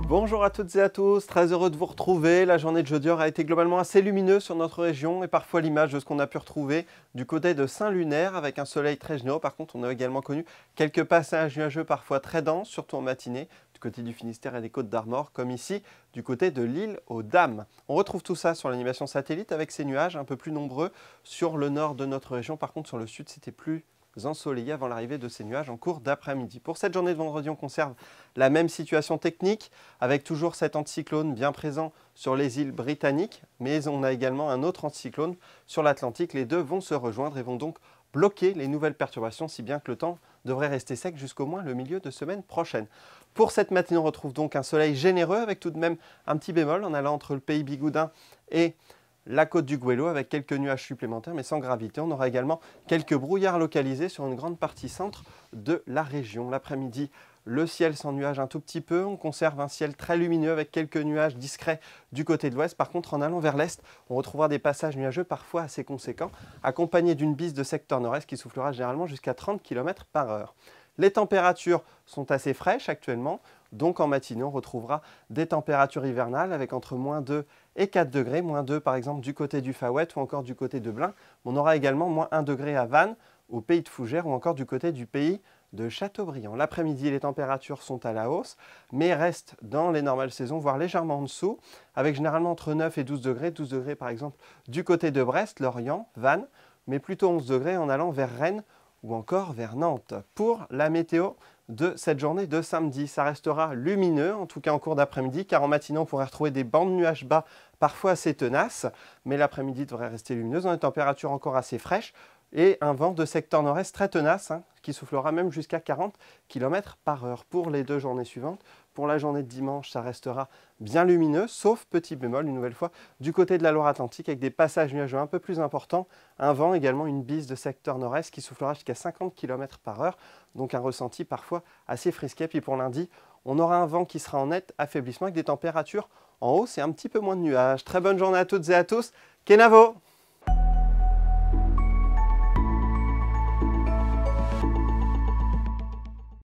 Bonjour à toutes et à tous, très heureux de vous retrouver. La journée de jeudi a été globalement assez lumineuse sur notre région et parfois l'image de ce qu'on a pu retrouver du côté de Saint-Lunaire avec un soleil très généreux. Par contre, on a également connu quelques passages nuageux parfois très denses, surtout en matinée, du côté du Finistère et des Côtes-d'Armor, comme ici du côté de l'île aux Dames. On retrouve tout ça sur l'animation satellite avec ces nuages un peu plus nombreux sur le nord de notre région. Par contre, sur le sud, c'était plus ensoleillé avant l'arrivée de ces nuages en cours d'après-midi. Pour cette journée de vendredi, on conserve la même situation technique avec toujours cet anticyclone bien présent sur les îles britanniques, mais on a également un autre anticyclone sur l'Atlantique. Les deux vont se rejoindre et vont donc bloquer les nouvelles perturbations, si bien que le temps devrait rester sec jusqu'au moins le milieu de semaine prochaine. Pour cette matinée, on retrouve donc un soleil généreux avec tout de même un petit bémol en allant entre le pays Bigoudin et la côte du Goëlo avec quelques nuages supplémentaires mais sans gravité. On aura également quelques brouillards localisés sur une grande partie centre de la région. L'après-midi, le ciel sans nuages un tout petit peu. On conserve un ciel très lumineux avec quelques nuages discrets du côté de l'ouest. Par contre, en allant vers l'est, on retrouvera des passages nuageux parfois assez conséquents, accompagnés d'une bise de secteur nord-est qui soufflera généralement jusqu'à 30 km/h. Les températures sont assez fraîches actuellement, donc en matinée on retrouvera des températures hivernales avec entre -2 et 4 degrés, -2 par exemple du côté du Faouët ou encore du côté de Blain. On aura également -1 degré à Vannes, au pays de Fougères ou encore du côté du pays de Châteaubriand. L'après-midi, les températures sont à la hausse, mais restent dans les normales saisons, voire légèrement en dessous, avec généralement entre 9 et 12 degrés par exemple du côté de Brest, Lorient, Vannes, mais plutôt 11 degrés en allant vers Rennes ou encore vers Nantes. Pour la météo de cette journée de samedi, ça restera lumineux, en tout cas en cours d'après-midi, car en matinée on pourrait retrouver des bancs de nuages bas parfois assez tenaces, mais l'après-midi devrait rester lumineuse, dans des températures encore assez fraîches, et un vent de secteur nord-est très tenace, qui soufflera même jusqu'à 40 km/h pour les deux journées suivantes. Pour la journée de dimanche, ça restera bien lumineux, sauf petit bémol, une nouvelle fois, du côté de la Loire-Atlantique, avec des passages nuageux un peu plus importants, un vent également, une bise de secteur nord-est qui soufflera jusqu'à 50 km/h, donc un ressenti parfois assez frisquet. Puis pour lundi, on aura un vent qui sera en net affaiblissement avec des températures en hausse et un petit peu moins de nuages. Très bonne journée à toutes et à tous, Kenavo!